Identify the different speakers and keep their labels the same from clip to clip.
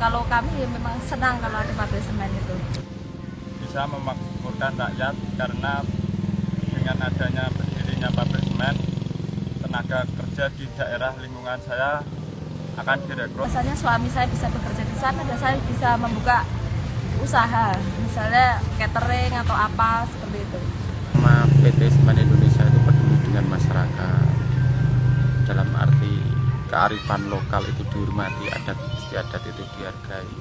Speaker 1: Kalau kami ya memang senang kalau ada pabrik semen itu.
Speaker 2: Bisa memakmurkan rakyat karena dengan adanya berdirinya pabrik semen, tenaga kerja di daerah lingkungan saya akan direkrut.
Speaker 1: Misalnya suami saya bisa bekerja di sana dan saya bisa membuka usaha, misalnya catering atau apa seperti itu.
Speaker 3: Sama PT Semen Indonesia itu peduli dengan masyarakat, dalam arti kearifan lokal itu dihormati, adat istiadat itu dihargai,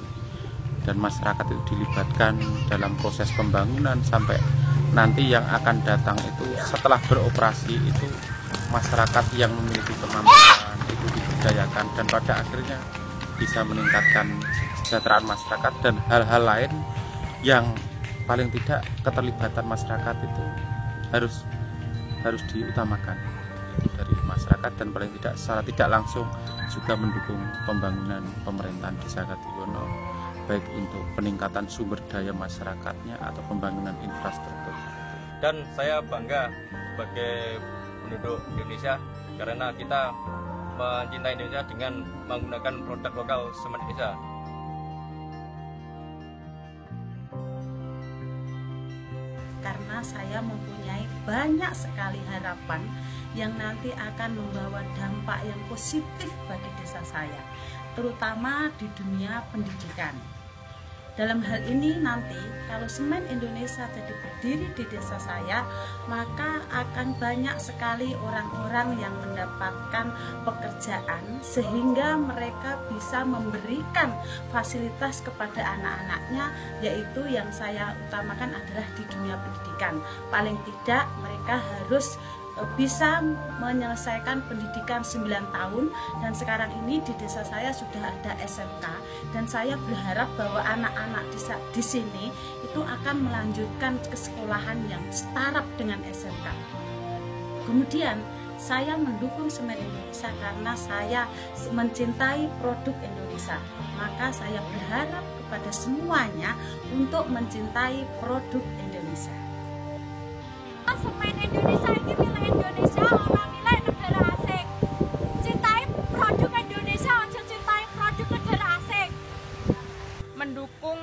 Speaker 3: dan masyarakat itu dilibatkan dalam proses pembangunan sampai nanti yang akan datang itu setelah beroperasi itu masyarakat yang memiliki kemampuan itu diberdayakan dan pada akhirnya bisa meningkatkan kesejahteraan masyarakat dan hal-hal lain yang paling tidak keterlibatan masyarakat itu harus diutamakan dari masyarakat dan paling tidak secara tidak langsung juga mendukung pembangunan pemerintahan Desa Kadiono baik untuk peningkatan sumber daya masyarakatnya atau pembangunan infrastruktur.
Speaker 4: Dan saya bangga sebagai penduduk Indonesia karena kita mencintai Indonesia dengan menggunakan produk lokal Semen Indonesia.
Speaker 5: Karena saya mempunyai banyak sekali harapan yang nanti akan membawa dampak yang positif bagi desa saya, terutama di dunia pendidikan. Dalam hal ini nanti kalau Semen Indonesia jadi berdiri di desa saya, maka akan banyak sekali orang-orang yang mendapatkan pekerjaan sehingga mereka bisa memberikan fasilitas kepada anak-anaknya, yaitu yang saya utamakan adalah di dunia pendidikan. Paling tidak mereka harus bisa menyelesaikan pendidikan 9 tahun dan sekarang ini di desa saya sudah ada SMK dan saya berharap bahwa anak-anak di sini itu akan melanjutkan ke sekolahan yang setara dengan SMK. Kemudian saya mendukung Semen Indonesia karena saya mencintai produk Indonesia. Maka saya berharap kepada semuanya untuk mencintai produk Indonesia.
Speaker 6: Semen Indonesia ini milik Indonesia, orang milik negara asing. Cintai produk Indonesia, jangan cintai produk negara asing.
Speaker 7: Mendukung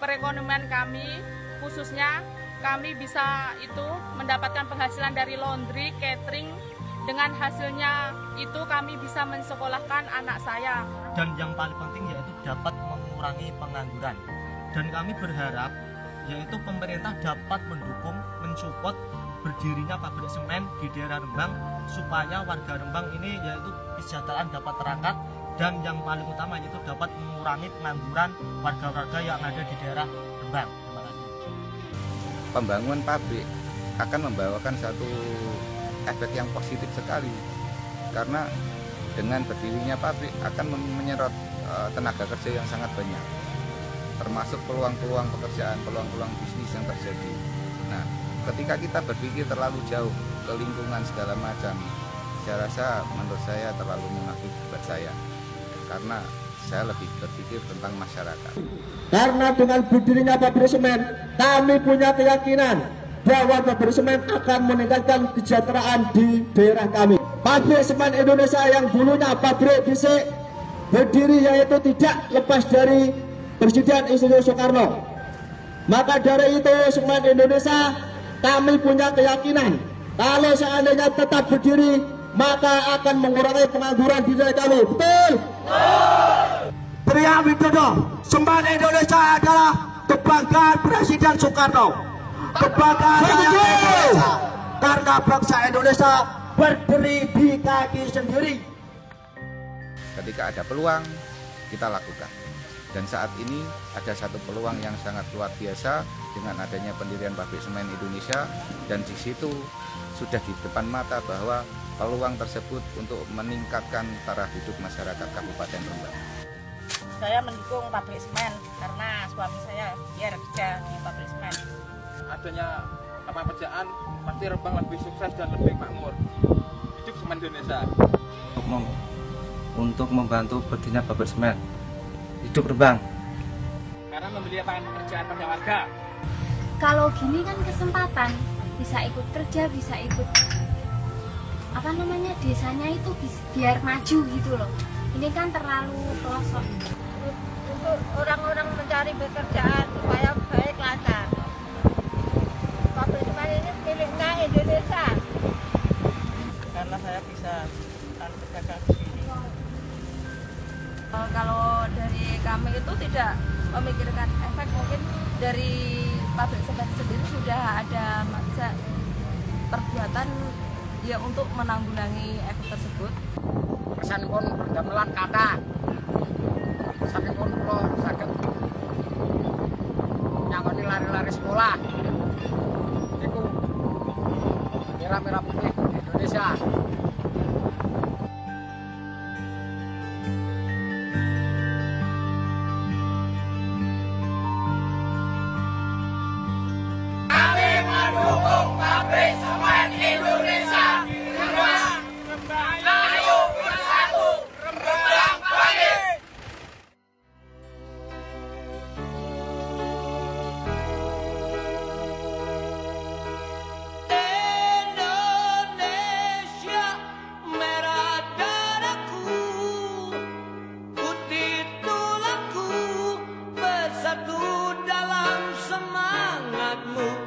Speaker 7: perekonomian kami, khususnya kami bisa itu mendapatkan penghasilan dari laundry, catering. Dengan hasilnya itu kami bisa mensekolahkan anak saya.
Speaker 8: Dan yang paling penting yaitu dapat mengurangi pengangguran. Dan kami berharap yaitu pemerintah dapat mendukung, mensupport berdirinya pabrik semen di daerah Rembang supaya warga Rembang ini yaitu kesejahteraan dapat terangkat dan yang paling utama yaitu dapat mengurangi pengangguran warga-warga yang ada di daerah Rembang. Terima kasih.
Speaker 9: Pembangunan pabrik akan membawakan satu efek yang positif sekali karena dengan berdirinya pabrik akan menyerap tenaga kerja yang sangat banyak, termasuk peluang-peluang pekerjaan, peluang-peluang bisnis yang terjadi. Nah, ketika kita berpikir terlalu jauh ke lingkungan segala macam, saya rasa menurut saya terlalu munafik buat saya, karena saya lebih berpikir tentang masyarakat.
Speaker 10: Karena dengan berdirinya pabrik semen, kami punya keyakinan bahwa pabrik semen akan meningkatkan kesejahteraan di daerah kami. Pabrik semen Indonesia yang dulunya pabrik fisik berdiri yaitu tidak lepas dari Presiden Insinyur Soekarno. Maka dari itu Semen Indonesia kami punya keyakinan kalau seandainya tetap berdiri maka akan mengurangi pengangguran di daerah kami. Betul? Pria Widodo, Semen Indonesia adalah kebanggaan Presiden Soekarno, kebanggaan Indonesia, karena bangsa Indonesia berdiri di kaki sendiri.
Speaker 9: Ketika ada peluang kita lakukan. Dan saat ini ada satu peluang yang sangat luar biasa dengan adanya pendirian pabrik semen Indonesia, dan di situ sudah di depan mata bahwa peluang tersebut untuk meningkatkan taraf hidup masyarakat Kabupaten Rembang.
Speaker 1: Saya mendukung pabrik semen karena suami saya dia kerja di pabrik semen.
Speaker 2: Adanya lapangan pekerjaan pasti Rembang lebih sukses dan lebih makmur. Hidup Semen Indonesia.
Speaker 4: Untuk membantu berdirinya pabrik semen. Hidup Rembang.
Speaker 7: Karena memberi lapangan pekerjaan pada warga.
Speaker 6: Kalau gini kan kesempatan, bisa ikut kerja, bisa ikut desanya itu biar maju gitu loh. Ini kan terlalu pelosok. untuk orang-orang mencari pekerjaan supaya baik lancar. Pabrik semen ini miliknya Indonesia.
Speaker 8: Karena saya bisa berdagang di sini.
Speaker 1: Kalau dari kami itu tidak memikirkan efek, mungkin dari pabrik semen sendiri sudah ada maksa perbuatan ya untuk menanggulangi efek tersebut.
Speaker 11: Kesanipun damelan kathah. Saking kula saged nyangoni lari-lari sekolah. Niku merah-merah putih Indonesia.
Speaker 12: Kami mendukung pabrik semen Indonesia. Ayo bersatu, Rembang bangkit. Indonesia merah darahku, putih tulangku, bersatu dalam semangatmu.